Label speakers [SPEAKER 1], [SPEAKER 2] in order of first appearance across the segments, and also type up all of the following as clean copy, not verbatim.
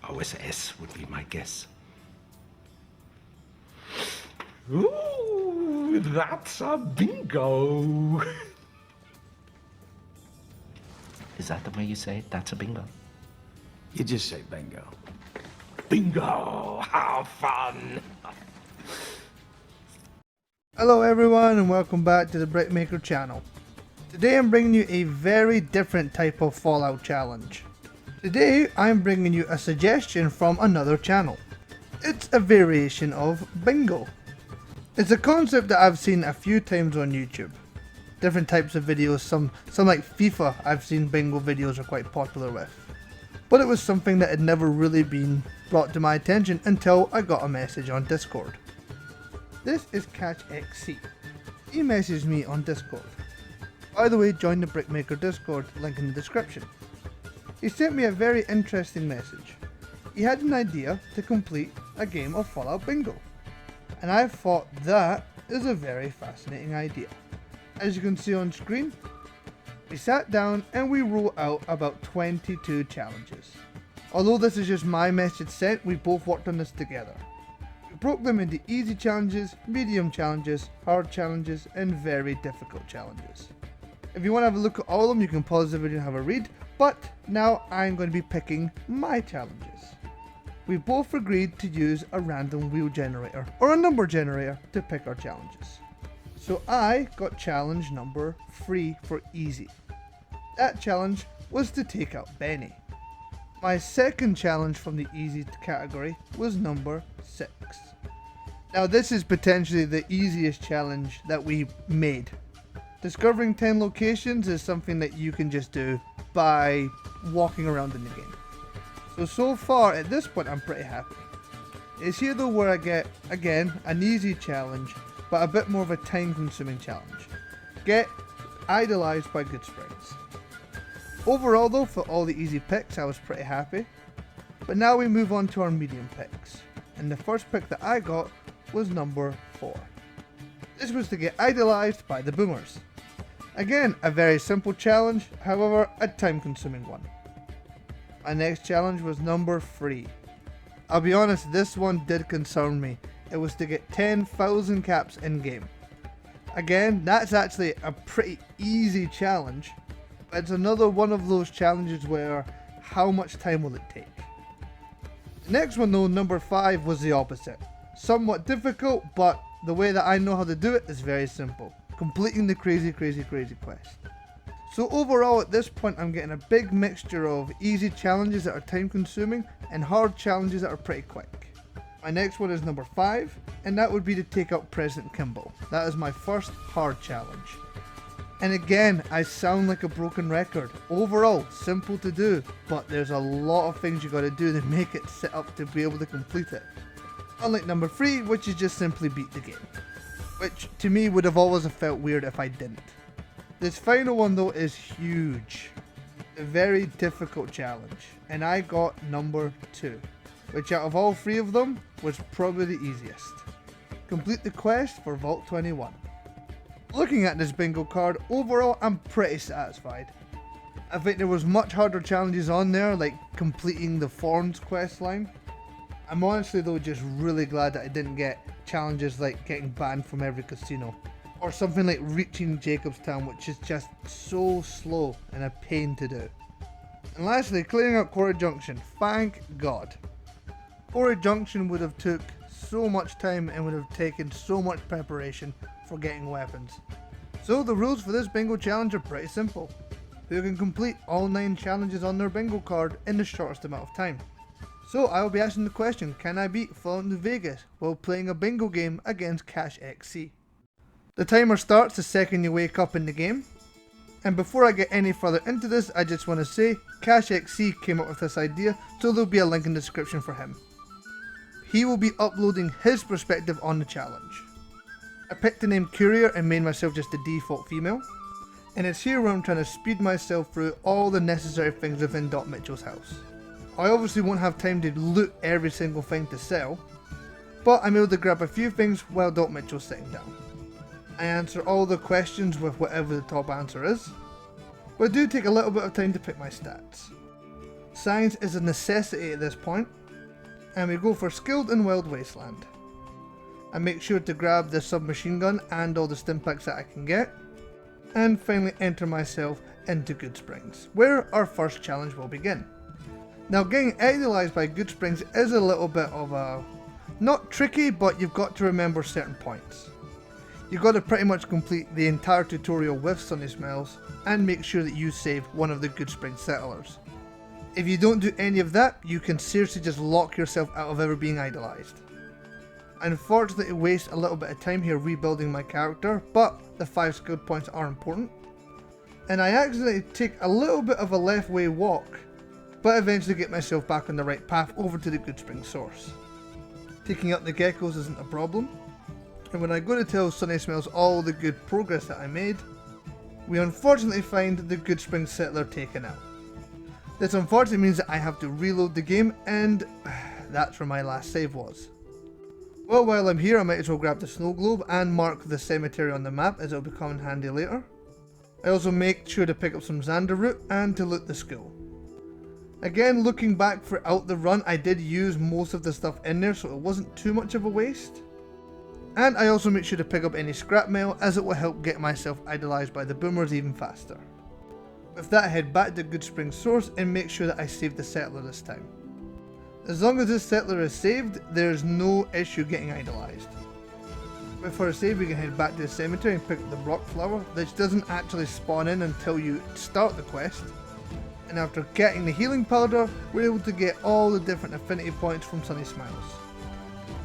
[SPEAKER 1] OSS would be my guess. Ooh, that's a bingo. Is that the way you say it? That's a bingo.
[SPEAKER 2] You just say bingo.
[SPEAKER 1] Bingo! How fun!
[SPEAKER 3] Hello everyone and welcome back to the Brickmaker channel. Today I'm bringing you a very different type of Fallout challenge. Today I'm bringing you a suggestion from another channel. It's a variation of bingo. It's a concept that I've seen a few times on YouTube. Different types of videos, some like FIFA I've seen bingo videos are quite popular with. But it was something that had never really been brought to my attention until I got a message on Discord. This is Cashxc. He messaged me on Discord. By the way, join the Brickmaker Discord, link in the description. He sent me a very interesting message. He had an idea to complete a game of Fallout Bingo. And I thought that is a very fascinating idea. As you can see on screen, we sat down and we wrote out about 22 challenges. Although this is just my message sent, we both worked on this together. We broke them into easy challenges, medium challenges, hard challenges, and very difficult challenges. If you want to have a look at all of them, you can pause the video and have a read, but now I'm going to be picking my challenges. We both agreed to use a random wheel generator, or a number generator, to pick our challenges. So I got challenge number 3 for easy. That challenge was to take out Benny. My second challenge from the easy category was number 6. Now this is potentially the easiest challenge that we made. Discovering 10 locations is something that you can just do by walking around in the game. So far at this point I'm pretty happy. It's here though where I get, again, an easy challenge, but a bit more of a time consuming challenge. Get idolized by goodsprings. Overall though, for all the easy picks I was pretty happy. But now we move on to our medium picks. And the first pick that I got was number 4. This was to get idolized by the boomers. Again, a very simple challenge, however a time consuming one. My next challenge was number 3. I'll be honest, this one did concern me. It was to get 10,000 caps in game. Again, that's actually a pretty easy challenge. But it's another one of those challenges where how much time will it take? The next one though, number 5, was the opposite. Somewhat difficult, but the way that I know how to do it is very simple. Completing the crazy quest. So overall at this point I'm getting a big mixture of easy challenges that are time consuming and hard challenges that are pretty quick. My next one is number 5, and that would be to take out President Kimball. That is my first hard challenge. And again, I sound like a broken record. Overall, simple to do, but there's a lot of things you gotta do to make it set up to be able to complete it. Unlike number 3, which is just simply beat the game. Which to me would have always felt weird if I didn't. This final one though is huge. A very difficult challenge, and I got number 2. Which out of all 3 of them was probably the easiest. Complete the quest for Vault 21. Looking at this bingo card, overall I'm pretty satisfied. I think there was much harder challenges on there, like completing the Thorns quest line. I'm honestly though just really glad that I didn't get challenges like getting banned from every casino. Or something like reaching Jacobstown, which is just so slow and a pain to do. And lastly, clearing out Quarry Junction, thank God. Quarry Junction would have took so much time and would have taken so much preparation for getting weapons. So the rules for this bingo challenge are pretty simple. Who can complete all 9 challenges on their bingo card in the shortest amount of time. So I will be asking the question, can I beat falloutnewvegas while playing a bingo game against Cashxc? The timer starts the second you wake up in the game. And before I get any further into this, I just want to say Cashxc came up with this idea, so there'll be a link in the description for him. He will be uploading his perspective on the challenge. I picked the name Courier and made myself just the default female. And it's here where I'm trying to speed myself through all the necessary things within Doc Mitchell's house. I obviously won't have time to loot every single thing to sell, but I'm able to grab a few things while Doc Mitchell's sitting down. I answer all the questions with whatever the top answer is, but I do take a little bit of time to pick my stats. Science is a necessity at this point, and we go for skilled and wild wasteland. I make sure to grab the submachine gun and all the stimpaks that I can get, and finally enter myself into Goodsprings, where our first challenge will begin. Now, getting idolized by Goodsprings is a little bit of a, not tricky, but you've got to remember certain points. You've got to pretty much complete the entire tutorial with Sunny Smells and make sure that you save one of the Goodsprings settlers. If you don't do any of that, you can seriously just lock yourself out of ever being idolized. I unfortunately waste a little bit of time here rebuilding my character, but the 5 skill points are important. And I accidentally take a little bit of a left way walk, but eventually get myself back on the right path over to the Goodspring source. Taking up the geckos isn't a problem, and when I go to tell Sunny Smells all the good progress that I made, we unfortunately find the Goodspring settler taken out. This unfortunately means that I have to reload the game, and that's where my last save was. Well, while I'm here, I might as well grab the snow globe and mark the cemetery on the map, as it'll become in handy later. I also make sure to pick up some Xander root and to loot the school. Again, looking back throughout the run, I did use most of the stuff in there, so it wasn't too much of a waste. And I also make sure to pick up any scrap mail, as it will help get myself idolized by the boomers even faster. With that, I head back to Goodspring source and make sure that I save the settler this time. As long as this settler is saved, there's no issue getting idolized. With our save, we can head back to the cemetery and pick up the rock flower, which doesn't actually spawn in until you start the quest. And after getting the healing powder, we're able to get all the different affinity points from Sunny Smiles.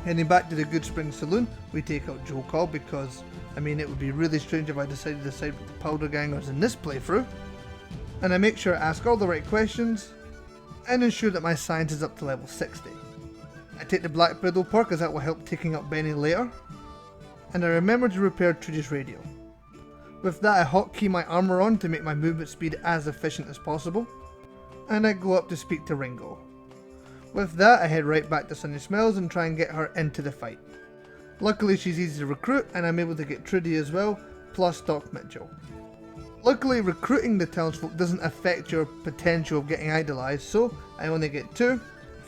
[SPEAKER 3] Heading back to the Goodsprings saloon, we take out Joe Cobb because, it would be really strange if I decided to side with the powder gangers in this playthrough. And I make sure I ask all the right questions, and ensure that my science is up to level 60. I take the Black Widow perk, as that will help taking up Benny later. And I remember to repair Trudy's radio. With that, I hotkey my armor on to make my movement speed as efficient as possible, and I go up to speak to Ringo. With that, I head right back to Sunny Smells and try and get her into the fight. Luckily, she's easy to recruit, and I'm able to get Trudy as well, plus Doc Mitchell. Luckily, recruiting the townsfolk doesn't affect your potential of getting idolized, so I only get 2,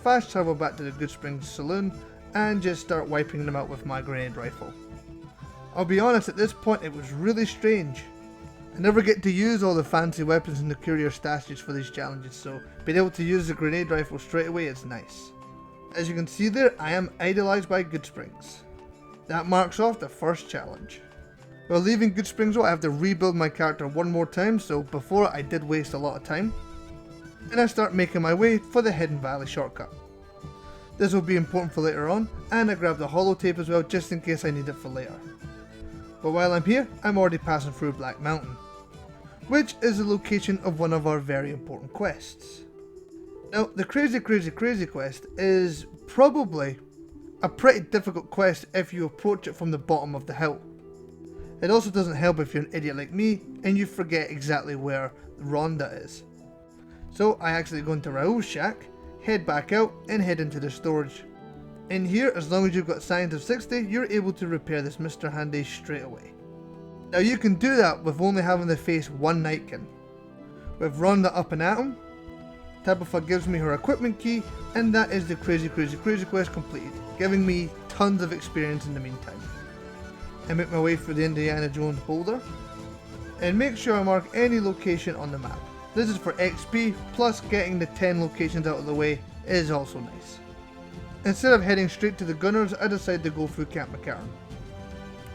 [SPEAKER 3] fast travel back to the Goodsprings saloon, and just start wiping them out with my grenade rifle. I'll be honest, at this point it was really strange. I never get to use all the fancy weapons in the courier stashes for these challenges, so being able to use the grenade rifle straight away is nice. As you can see there, I am idolized by Goodsprings. That marks off the first challenge. While leaving Goodsprings though, I have to rebuild my character one more time, so before I did waste a lot of time. And I start making my way for the Hidden Valley shortcut. This will be important for later on, and I grab the holotape as well just in case I need it for later. But while I'm here, I'm already passing through Black Mountain, which is the location of one of our very important quests. Now, the Crazy quest is probably a pretty difficult quest if you approach it from the bottom of the hill. It also doesn't help if you're an idiot like me and you forget exactly where Rhonda is. So I actually go into Raoul's shack, head back out and head into the storage. In here, as long as you've got science of 60, you're able to repair this Mr. Handy straight away. Now you can do that with only having to face one Nightkin. With Rhonda up and at him, Tabitha gives me her equipment key, and that is the Crazy quest completed, giving me tons of experience in the meantime. I make my way through the Indiana Jones boulder, and make sure I mark any location on the map. This is for XP, plus getting the 10 locations out of the way is also nice. Instead of heading straight to the Gunners, I decided to go through Camp McCarran.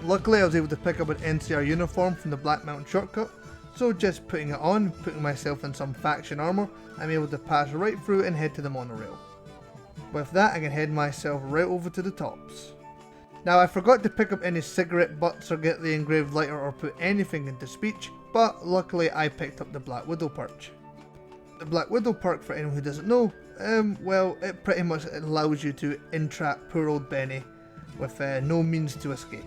[SPEAKER 3] Luckily, I was able to pick up an NCR uniform from the Black Mountain shortcut, so just putting it on, putting myself in some faction armor, I'm able to pass right through and head to the monorail. With that, I can head myself right over to the tops. Now, I forgot to pick up any cigarette butts or get the engraved lighter or put anything into speech, but luckily I picked up the Black Widow perk. The Black Widow perk, for anyone who doesn't know, well, it pretty much allows you to entrap poor old Benny with no means to escape.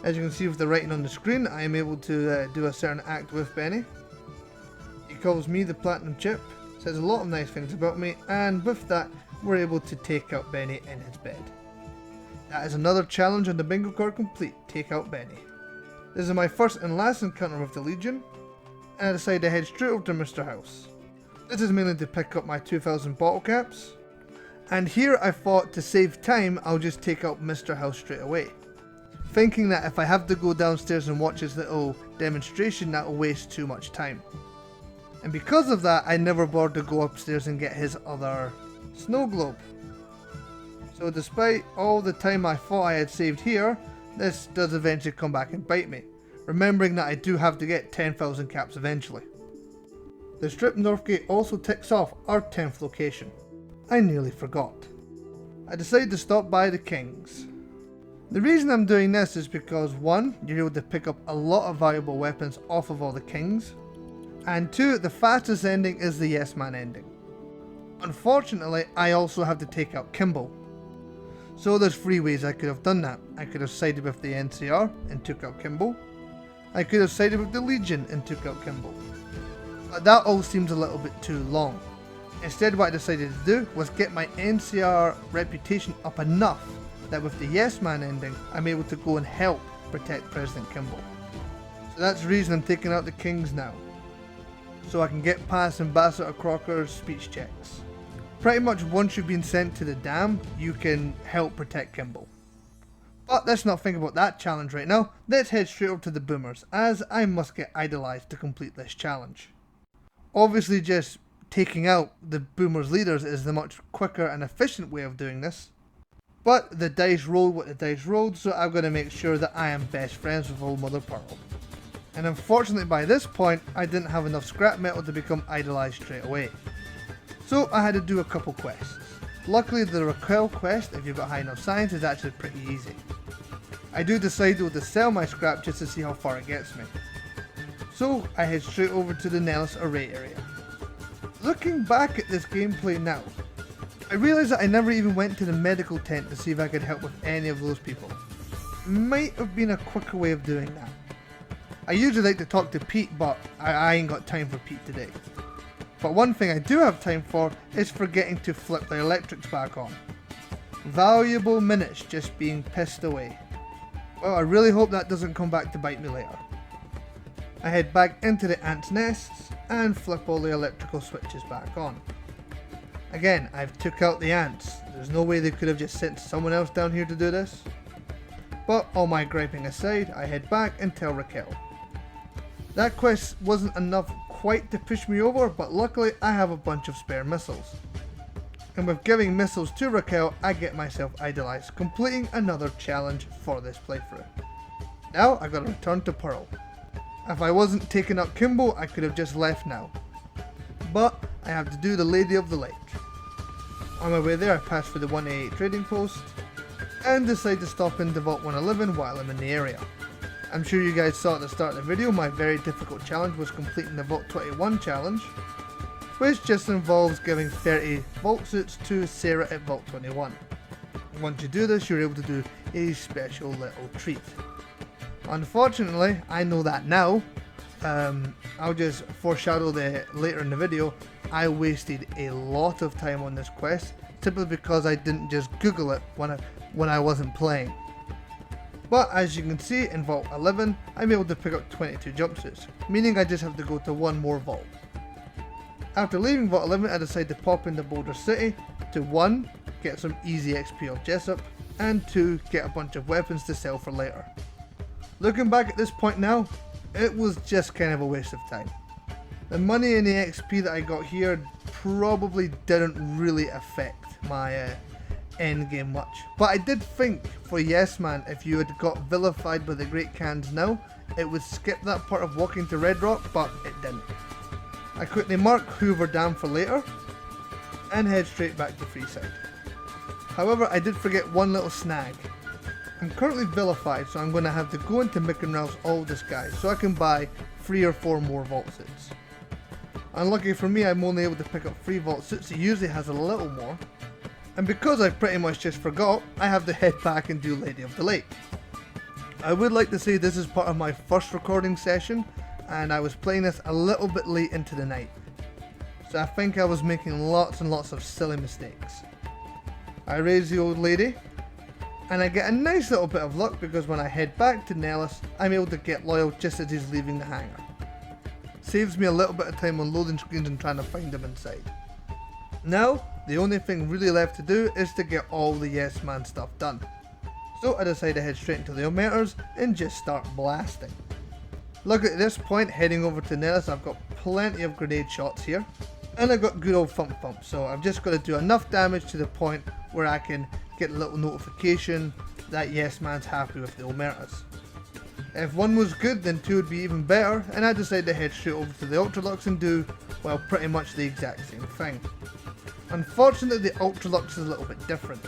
[SPEAKER 3] As you can see with the writing on the screen, I am able to do a certain act with Benny. He calls me the Platinum Chip, says a lot of nice things about me, and with that, we're able to take out Benny in his bed. That is another challenge on the bingo card complete, take out Benny. This is my first and last encounter with the Legion, and I decide to head straight over to Mr. House. This is mainly to pick up my 2000 bottle caps. And here I thought to save time, I'll just take out Mr. House straight away. Thinking that if I have to go downstairs and watch his little demonstration, that'll waste too much time. And because of that, I never bothered to go upstairs and get his other snow globe. So despite all the time I thought I had saved here, this does eventually come back and bite me. Remembering that I do have to get 10,000 caps eventually. The strip north gate also ticks off our 10th location. I nearly forgot. I decided to stop by the Kings. The reason I'm doing this is because 1, you're able to pick up a lot of valuable weapons off of all the Kings, and 2, the fastest ending is the Yes Man ending. Unfortunately, I also have to take out Kimball. So there's 3 ways I could have done that. I could have sided with the NCR and took out Kimball. I could have sided with the Legion and took out Kimball. But that all seems a little bit too long. Instead, what I decided to do was get my NCR reputation up enough that with the Yes Man ending, I'm able to go and help protect President Kimball. So that's the reason I'm taking out the Kings now. So I can get past Ambassador Crocker's speech checks. Pretty much once you've been sent to the dam, you can help protect Kimball. But let's not think about that challenge right now. Let's head straight over to the Boomers, as I must get idolized to complete this challenge. Obviously just taking out the Boomers leaders is the much quicker and efficient way of doing this. But the dice rolled what the dice rolled, so I've got to make sure that I am best friends with Old Mother Pearl. And unfortunately by this point, I didn't have enough scrap metal to become idolized straight away. So I had to do a couple quests. Luckily the Raquel quest, if you've got high enough science, is actually pretty easy. I do decide though to sell my scrap just to see how far it gets me. So I head straight over to the Nellis Array area. Looking back at this gameplay now, I realised that I never even went to the medical tent to see if I could help with any of those people. Might have been a quicker way of doing that. I usually like to talk to Pete, but I ain't got time for Pete today. But one thing I do have time for is forgetting to flip the electrics back on. Valuable minutes just being pissed away. Well, I really hope that doesn't come back to bite me later. I head back into the ants' nests and flip all the electrical switches back on. Again, I've took out the ants. There's no way they could have just sent someone else down here to do this. But all my griping aside, I head back and tell Raquel. That quest wasn't enough quite to push me over, but luckily I have a bunch of spare missiles. And with giving missiles to Raquel, I get myself idolized, completing another challenge for this playthrough. Now I gotta return to Pearl. If I wasn't taking out Kimball, I could have just left now. But I have to do the Lady of the Lake. On my way there, I pass through the 188 trading post and decide to stop in the Vault 111 while I'm in the area. I'm sure you guys saw at the start of the video, my very difficult challenge was completing the Vault 21 challenge, which just involves giving 30 vault suits to Sarah at Vault 21. Once you do this, you're able to do a special little treat. Unfortunately, I know that now. I'll just foreshadow later in the video. I wasted a lot of time on this quest, simply because I didn't just Google it when I wasn't playing. But as you can see, in Vault 11, I'm able to pick up 22 jumpsuits, meaning I just have to go to one more vault. After leaving Vault 11, I decide to pop into Boulder City to 1. Get some easy XP off Jessup, and 2. Get a bunch of weapons to sell for later. Looking back at this point now, it was just kind of a waste of time. The money and the XP that I got here probably didn't really affect my end game much. But I did think for Yes Man, if you had got vilified by the Great Khans now, it would skip that part of walking to Red Rock, but it didn't. I quickly mark Hoover Dam for later and head straight back to Freeside. However, I did forget one little snag. I'm currently vilified, so I'm going to have to go into Mick and Ralph's all disguise so I can buy 3 or 4 more vault suits. Unlucky for me, I'm only able to pick up 3 vault suits. He usually has a little more. And because I pretty much just forgot, I have to head back and do Lady of the Lake. I would like to say this is part of my first recording session, and I was playing this a little bit late into the night. So I think I was making lots and lots of silly mistakes. I raise the old lady, and I get a nice little bit of luck because when I head back to Nellis, I'm able to get Loyal just as he's leaving the hangar. saves me a little bit of time on loading screens and trying to find them inside. Now, the only thing really left to do is to get all the Yes Man stuff done. So I decide to head straight into the emitters and just start blasting. Look, at this point, heading over to Nellis, I've got plenty of grenade shots here. And I've got good old thump thump, so I've just got to do enough damage to the point where I can get a little notification that Yes Man's happy with the emitters. If one was good, then two would be even better, and I decided to head straight over to the Ultralux and do, well, pretty much the exact same thing. Unfortunately, the Ultralux is a little bit different.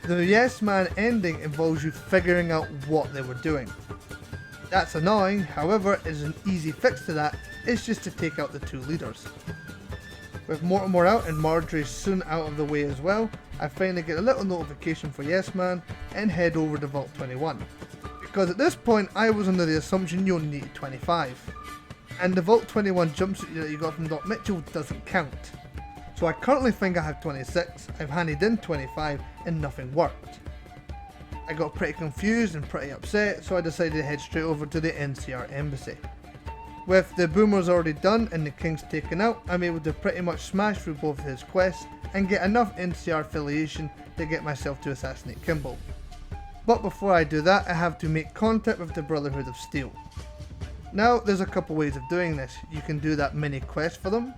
[SPEAKER 3] The Yes Man ending involves you figuring out what they were doing. That's annoying, however, is an easy fix to that, is just to take out the two leaders. With Mortimer out and Marjorie soon out of the way as well, I finally get a little notification for Yes Man and head over to Vault 21. Because at this point I was under the assumption you only needed 25. And the Vault 21 jumpsuit that you got from Doc Mitchell doesn't count. So I currently think I have 26, I've handed in 25 and nothing worked. I got pretty confused and pretty upset, so I decided to head straight over to the NCR embassy. With the boomers already done and the kings taken out, I'm able to pretty much smash through both of his quests and get enough NCR affiliation to get myself to assassinate Kimball. But before I do that, I have to make contact with the Brotherhood of Steel. Now, there's a couple ways of doing this. You can do that mini quest for them,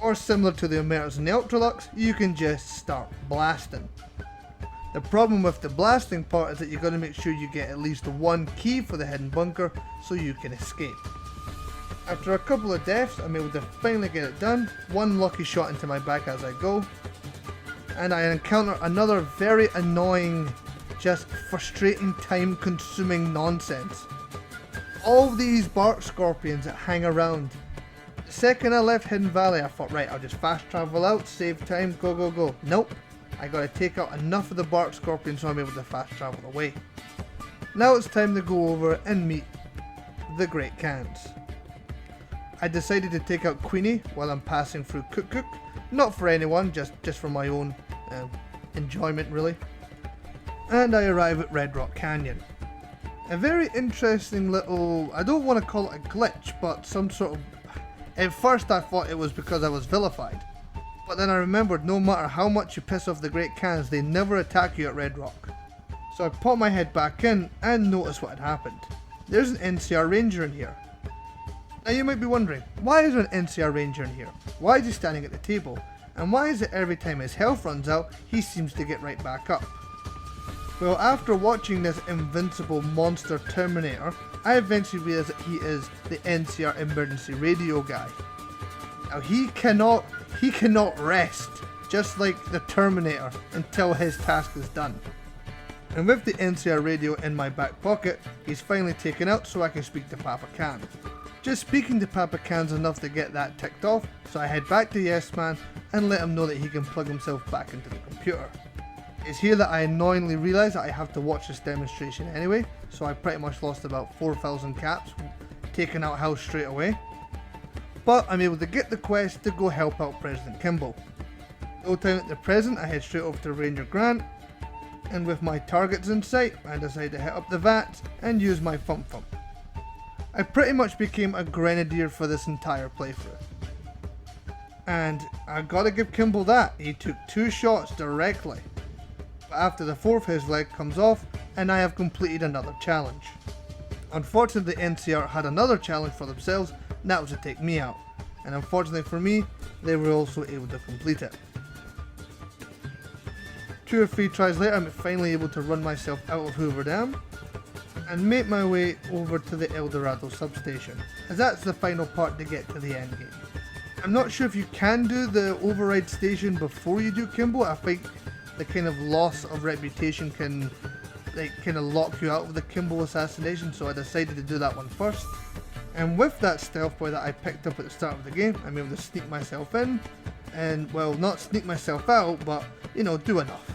[SPEAKER 3] or similar to the emitters and the Ultralux, you can just start blasting. The problem with the blasting part is that you've got to make sure you get at least one key for the hidden bunker so you can escape. After a couple of deaths, I'm able to finally get it done, one lucky shot into my back as I go, and I encounter another very annoying, just frustrating, time consuming nonsense. All these bark scorpions that hang around. The second I left Hidden Valley, I thought, right, I'll just fast travel out, save time, go go go. Nope, I gotta take out enough of the bark scorpions so I'm able to fast travel away. Now it's time to go over and meet the Great Cans. I decided to take out Queenie while I'm passing through Cook Cook, not for anyone, just for my own enjoyment really. And I arrive at Red Rock Canyon. A very interesting little, I don't want to call it a glitch, but some sort of, at first I thought it was because I was vilified. But then I remembered no matter how much you piss off the Great Cans, they never attack you at Red Rock. So I put my head back in and noticed what had happened. There's an NCR Ranger in here. Now you might be wondering, why is there an NCR Ranger in here? Why is he standing at the table? And why is it every time his health runs out, he seems to get right back up? Well, after watching this invincible monster Terminator, I eventually realized that he is the NCR emergency radio guy. Now he cannot rest, just like the Terminator, until his task is done. And with the NCR radio in my back pocket, he's finally taken out so I can speak to Papa Can. Just speaking to Papa Can's enough to get that ticked off, so I head back to Yes Man and let him know that he can plug himself back into the computer. It's here that I annoyingly realise that I have to watch this demonstration anyway, so I pretty much lost about 4,000 caps, taking out House straight away. But I'm able to get the quest to go help out President Kimball. No time at the present, I head straight over to Ranger Grant, and with my targets in sight, I decide to hit up the vats and use my Thump Thump. I pretty much became a grenadier for this entire playthrough. And I gotta give Kimball that, he took 2 shots directly. But after the 4th his leg comes off and I have completed another challenge. Unfortunately the NCR had another challenge for themselves, and that was to take me out. And unfortunately for me, they were also able to complete it. 2 or 3 tries later, I'm finally able to run myself out of Hoover Dam and make my way over to the El Dorado substation, as that's the final part to get to the end game. I'm not sure if you can do the override station before you do Kimball. I think the kind of loss of reputation can kind of lock you out of the Kimball assassination, so I decided to do that one first. And with that stealth boy that I picked up at the start of the game, I'm able to sneak myself in, and well, not sneak myself out, but you know, do enough.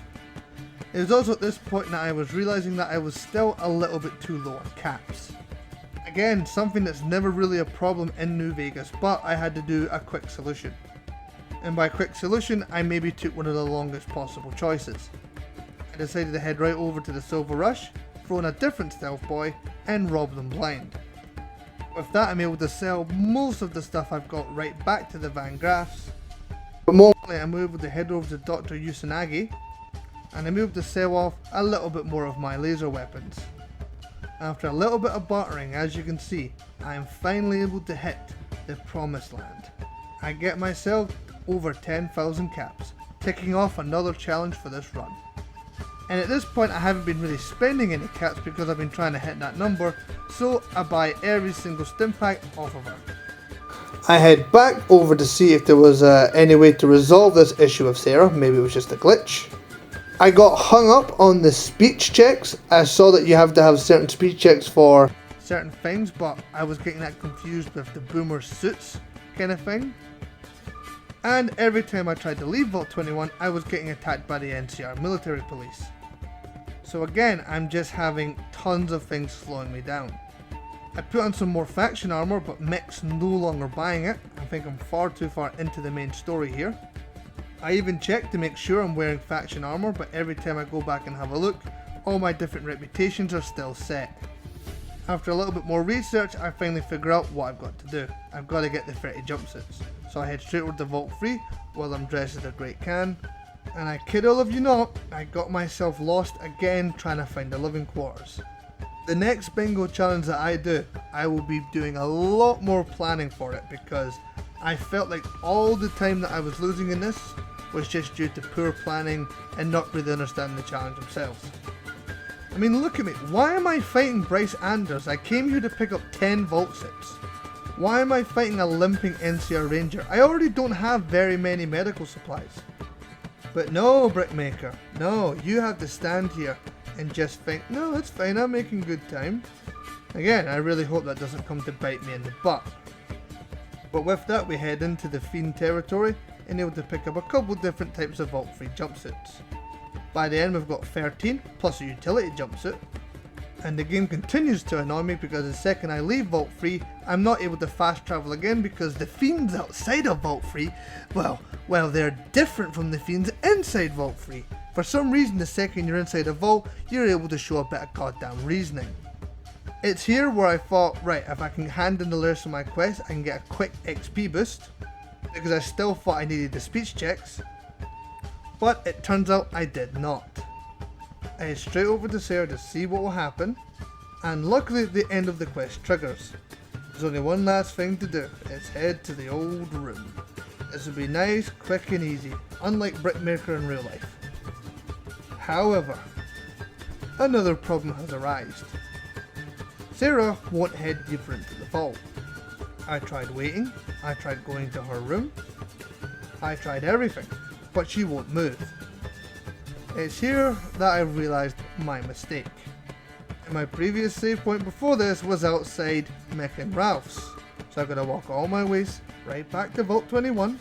[SPEAKER 3] It was also at this point that I was realizing that I was still a little bit too low on caps. Again, something that's never really a problem in New Vegas, but I had to do a quick solution. And by quick solution, I maybe took one of the longest possible choices. I decided to head right over to the Silver Rush, throw in a different stealth boy, and rob them blind. With that, I'm able to sell most of the stuff I've got right back to the Van Graffs. But mostly I'm able to head over to Dr. Usanagi, and I'm able to sell off a little bit more of my laser weapons. After a little bit of bartering, as you can see, I am finally able to hit the promised land. I get myself over 10,000 caps, ticking off another challenge for this run. And at this point I haven't been really spending any caps because I've been trying to hit that number, so I buy every single stim pack off of her. I head back over to see if there was any way to resolve this issue with Sarah. Maybe it was just a glitch. I got hung up on the speech checks. I saw that you have to have certain speech checks for certain things, but I was getting that confused with the boomer suits kind of thing. And every time I tried to leave Vault 21, I was getting attacked by the NCR military police. So again, I'm just having tons of things slowing me down. I put on some more faction armor, but Mick's no longer buying it. I think I'm far too far into the main story here. I even checked to make sure I'm wearing faction armor, but every time I go back and have a look, all my different reputations are still set. After a little bit more research, I finally figure out what I've got to do. I've got to get the 30 jumpsuits. So I head straight over to Vault 3 while I'm dressed as a Great Khan. And I kid all of you not, I got myself lost again trying to find the living quarters. The next bingo challenge that I do, I will be doing a lot more planning for it because I felt like all the time that I was losing in this was just due to poor planning and not really understanding the challenge themselves. I mean, look at me. Why am I fighting Bryce Anders? I came here to pick up 10 vault sips. Why am I fighting a limping NCR Ranger? I already don't have very many medical supplies. But no, Brickmaker. No, you have to stand here and just think, no, it's fine, I'm making good time. Again, I really hope that doesn't come to bite me in the butt. But with that, we head into the Fiend territory and able to pick up a couple different types of Vault 3 jumpsuits. By the end, we've got 13 plus a utility jumpsuit. And the game continues to annoy me because the second I leave Vault 3, I'm not able to fast travel again because the Fiends outside of Vault 3, well, they're different from the Fiends inside Vault 3. For some reason, the second you're inside a vault, you're able to show a bit of goddamn reasoning. It's here where I thought, right, if I can hand in the rest of my quest, I can get a quick XP boost, because I still thought I needed the speech checks, but it turns out I did not. I head straight over to Sarah to see what will happen, and luckily the end of the quest triggers. There's only one last thing to do, it's head to the old room. This will be nice, quick and easy, unlike Brickmaker in real life. However, another problem has arisen. Sarah won't head deeper into the vault. I tried waiting, I tried going to her room, I tried everything, but she won't move. It's here that I realised my mistake. My previous save point before this was outside Mick and Ralph's, so I've got to walk all my ways right back to Vault 21,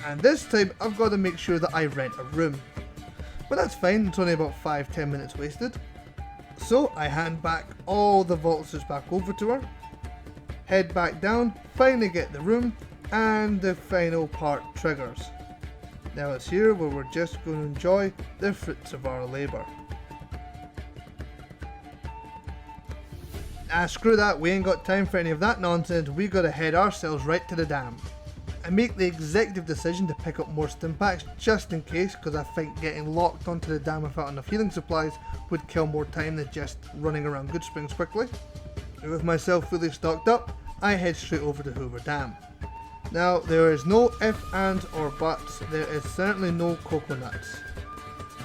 [SPEAKER 3] and this time I've got to make sure that I rent a room. But that's fine, it's only about 5-10 minutes wasted. So I hand back all the vault suits back over to her, head back down, finally get the room, and the final part triggers. Now it's here where we're just going to enjoy the fruits of our labour. Ah, screw that, we ain't got time for any of that nonsense, we gotta head ourselves right to the dam. I make the executive decision to pick up more stim packs just in case, because I think getting locked onto the dam without enough healing supplies would kill more time than just running around Goodsprings quickly. And with myself fully stocked up, I head straight over to Hoover Dam. Now, there is no ifs, ands or buts, there is certainly no coconuts.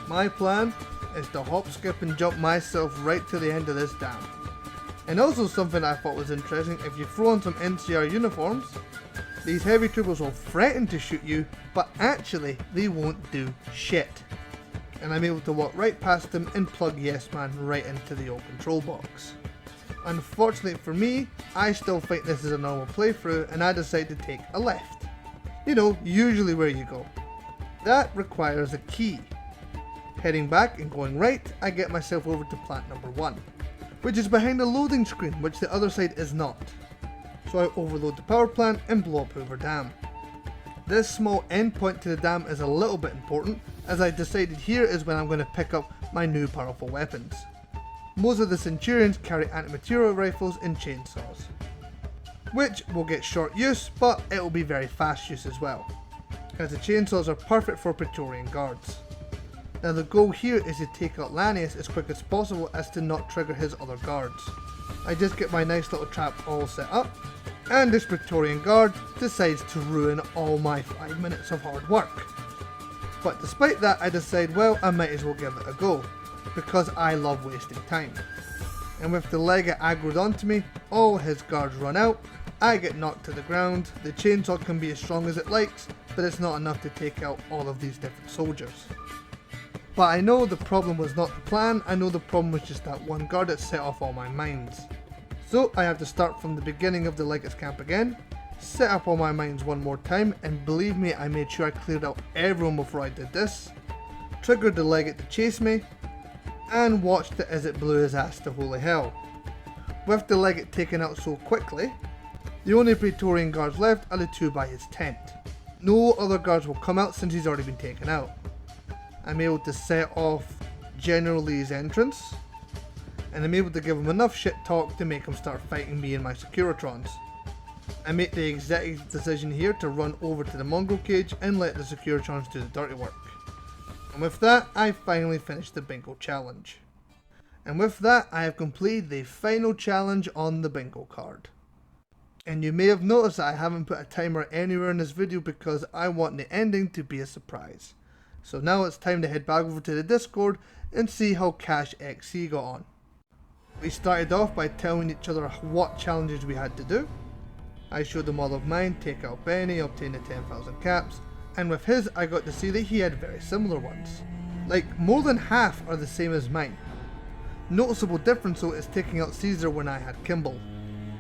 [SPEAKER 3] My plan is to hop, skip and jump myself right to the end of this dam. And also something I thought was interesting, if you throw on some NCR uniforms, these heavy troopers will threaten to shoot you, but actually they won't do shit. And I'm able to walk right past them and plug Yes Man right into the old control box. Unfortunately for me, I still think this is a normal playthrough and I decide to take a left. You know, usually where you go. That requires a key. Heading back and going right, I get myself over to plant number 1, which is behind the loading screen, which the other side is not. So I overload the power plant and blow up Hoover Dam. This small endpoint to the dam is a little bit important, as I decided here is when I'm going to pick up my new powerful weapons. Most of the Centurions carry anti-material rifles and chainsaws. which will get short use, but it will be very fast use as well, as the chainsaws are perfect for Praetorian guards. Now the goal here is to take out Lanius as quick as possible as to not trigger his other guards. I just get my nice little trap all set up, and this Praetorian guard decides to ruin all my 5 minutes of hard work. But despite that, I decide, well, I might as well give it a go, because I love wasting time. And with the legate aggroed onto me, all his guards run out, I get knocked to the ground. The chainsaw can be as strong as it likes, but it's not enough to take out all of these different soldiers. But I know the problem was not the plan, I know the problem was just that one guard that set off all my mines. So I have to start from the beginning of the legate's camp again, set up all my mines one more time, and believe me, I made sure I cleared out everyone before I did this, triggered the legate to chase me, and watched it as it blew his ass to holy hell. With the legate taken out so quickly, the only Praetorian guards left are the two by his tent. No other guards will come out since he's already been taken out. I'm able to set off General Lee's entrance, and I'm able to give him enough shit talk to make him start fighting me and my Securitrons. I make the executive decision here to run over to the mongrel cage and let the Securitrons do the dirty work. And with that, I finally finished the bingo challenge. And with that, I have completed the final challenge on the bingo card. And you may have noticed that I haven't put a timer anywhere in this video because I want the ending to be a surprise. So now it's time to head back over to the Discord and see how Cashxc got on. We started off by telling each other what challenges we had to do. I showed them all of mine, take out Benny, obtain the 10,000 caps, and with his I got to see that he had very similar ones. Like, more than half are the same as mine. Noticeable difference though is taking out Caesar when I had Kimball.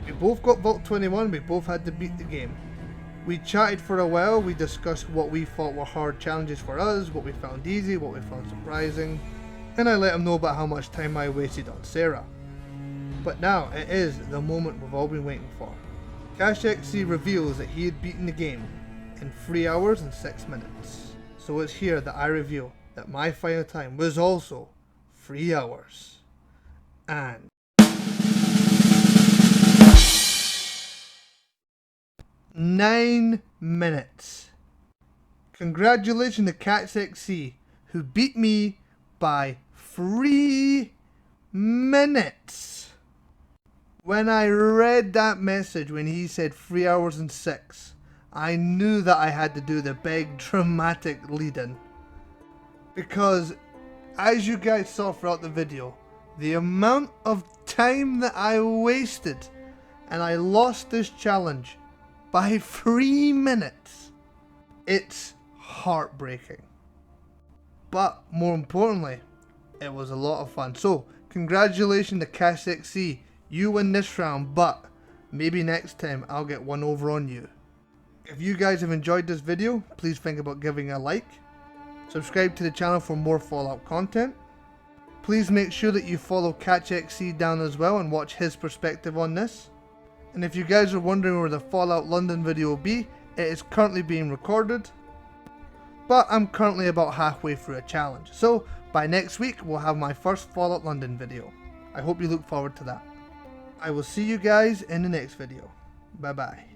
[SPEAKER 3] We both got Vault 21, we both had to beat the game. We chatted for a while, we discussed what we thought were hard challenges for us, what we found easy, what we found surprising, and I let him know about how much time I wasted on Sarah. But now it is the moment we've all been waiting for. Cashxc reveals that he had beaten the game in 3 hours and 6 minutes. So it's here that I reveal that my final time was also 3 hours and 9 minutes. Congratulations to Cashxc, who beat me by 3 minutes. When I read that message when he said 3 hours and 6, I knew that I had to do the big dramatic lead-in. Because, as you guys saw throughout the video, the amount of time that I wasted and I lost this challenge by 3 minutes, it's heartbreaking. But more importantly, it was a lot of fun. So congratulations to Cashxc, you win this round, but maybe next time I'll get one over on you. If you guys have enjoyed this video, please think about giving a like, subscribe to the channel for more Fallout content. Please make sure that you follow Cashxc down as well and watch his perspective on this. And if you guys are wondering where the Fallout London video will be, it is currently being recorded. But I'm currently about halfway through a challenge. So by next week we'll have my first Fallout London video. I hope you look forward to that. I will see you guys in the next video. Bye bye.